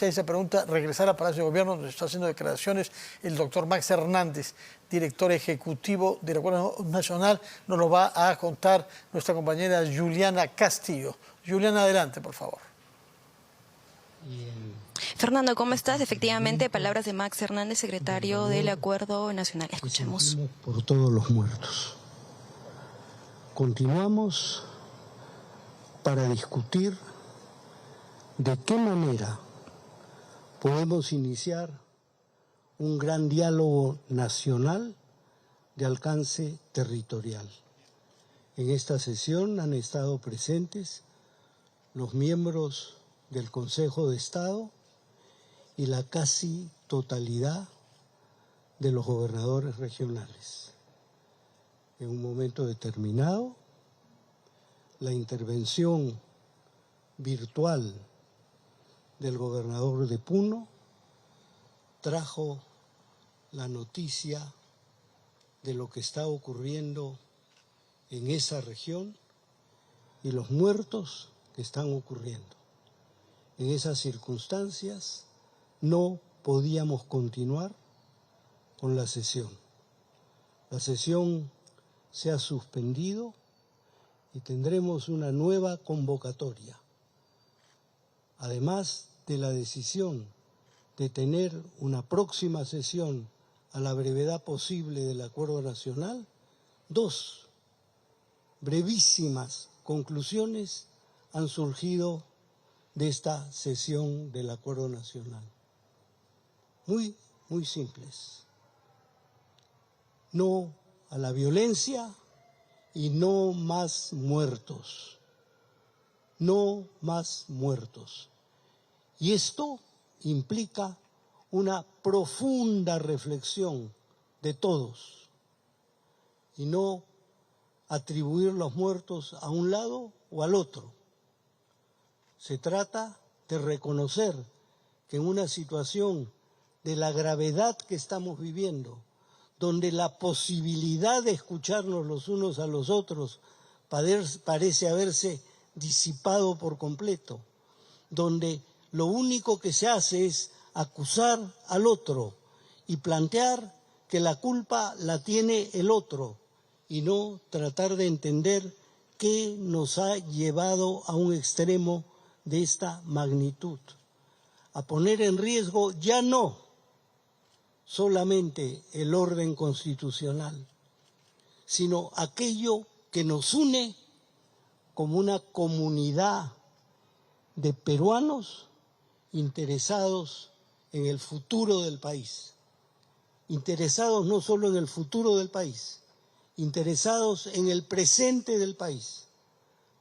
a esa pregunta, regresar al Palacio de Gobierno, donde está haciendo declaraciones el doctor Max Hernández, director ejecutivo del Acuerdo Nacional. Nos lo va a contar nuestra compañera Juliana Castillo. Juliana, adelante, por favor. Fernando, ¿cómo estás? Efectivamente, palabras de Max Hernández, secretario del Acuerdo Nacional. Escuchemos. Por todos los muertos. Continuamos para discutir de qué manera podemos iniciar un gran diálogo nacional de alcance territorial. En esta sesión han estado presentes los miembros del Consejo de Estado y la casi totalidad de los gobernadores regionales. En un momento determinado, la intervención virtual del gobernador de Puno trajo la noticia de lo que está ocurriendo en esa región y los muertos que están ocurriendo. En esas circunstancias no podíamos continuar con la sesión. La sesión se ha suspendido y tendremos una nueva convocatoria. Además de la decisión de tener una próxima sesión a la brevedad posible del Acuerdo Nacional, 2 brevísimas conclusiones han surgido de esta sesión del Acuerdo Nacional. Muy simples. No a la violencia y no más muertos. No más muertos. Y esto implica una profunda reflexión de todos y no atribuir los muertos a un lado o al otro. Se trata de reconocer que en una situación de la gravedad que estamos viviendo, donde la posibilidad de escucharnos los unos a los otros parece haberse disipado por completo, donde lo único que se hace es acusar al otro y plantear que la culpa la tiene el otro y no tratar de entender qué nos ha llevado a un extremo de esta magnitud, a poner en riesgo ya no solamente el orden constitucional, sino aquello que nos une como una comunidad de peruanos interesados en el futuro del país, interesados no solo en el futuro del país, interesados en el presente del país.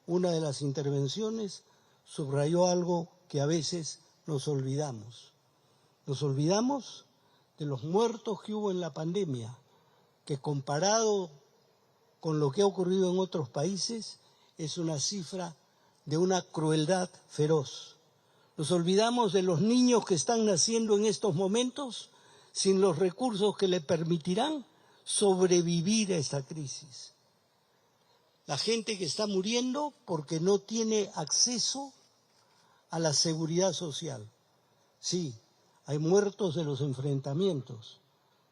Una de las intervenciones subrayó algo que a veces nos olvidamos. Nos olvidamos de los muertos que hubo en la pandemia, que comparado con lo que ha ocurrido en otros países, es una cifra de una crueldad feroz. Nos olvidamos de los niños que están naciendo en estos momentos sin los recursos que le permitirán sobrevivir a esta crisis. La gente que está muriendo porque no tiene acceso a la seguridad social. Sí, hay muertos de los enfrentamientos,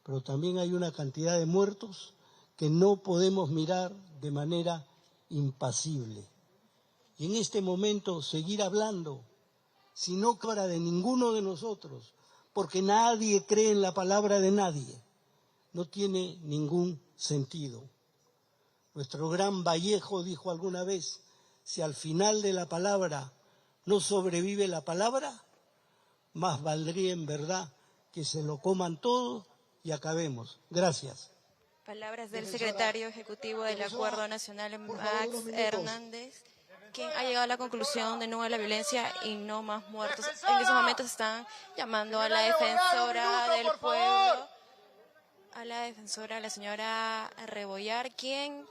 pero también hay una cantidad de muertos que no podemos mirar de manera impasible. Y en este momento seguir hablando, si no fuera de ninguno de nosotros, porque nadie cree en la palabra de nadie, no tiene ningún sentido. Nuestro gran Vallejo dijo alguna vez, si al final de la palabra no sobrevive la palabra, más valdría en verdad que se lo coman todo y acabemos. Gracias. Palabras del secretario ejecutivo del Acuerdo Nacional, Max Hernández, quien ha llegado a la conclusión de no a la violencia y no más muertos. En esos momentos están llamando a la defensora del pueblo, a la defensora, la señora Rebollar, quien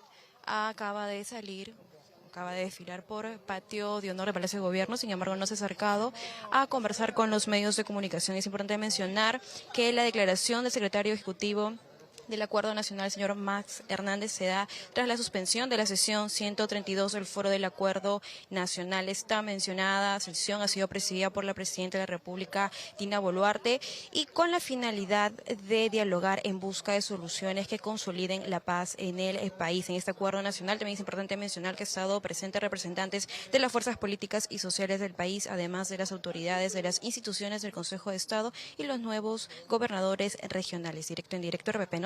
acaba de salir, acaba de desfilar por el patio de honor del Palacio de Gobierno. Sin embargo, no se ha acercado a conversar con los medios de comunicación. Es importante mencionar que la declaración del secretario ejecutivo del Acuerdo Nacional, el señor Max Hernández, se da tras la suspensión de la sesión 132 del Foro del Acuerdo Nacional. Esta mencionada sesión ha sido presidida por la Presidenta de la República, Dina Boluarte, y con la finalidad de dialogar en busca de soluciones que consoliden la paz en el país. En este Acuerdo Nacional también es importante mencionar que han estado presentes representantes de las fuerzas políticas y sociales del país, además de las autoridades de las instituciones del Consejo de Estado y los nuevos gobernadores regionales. Directo en directo, RPP.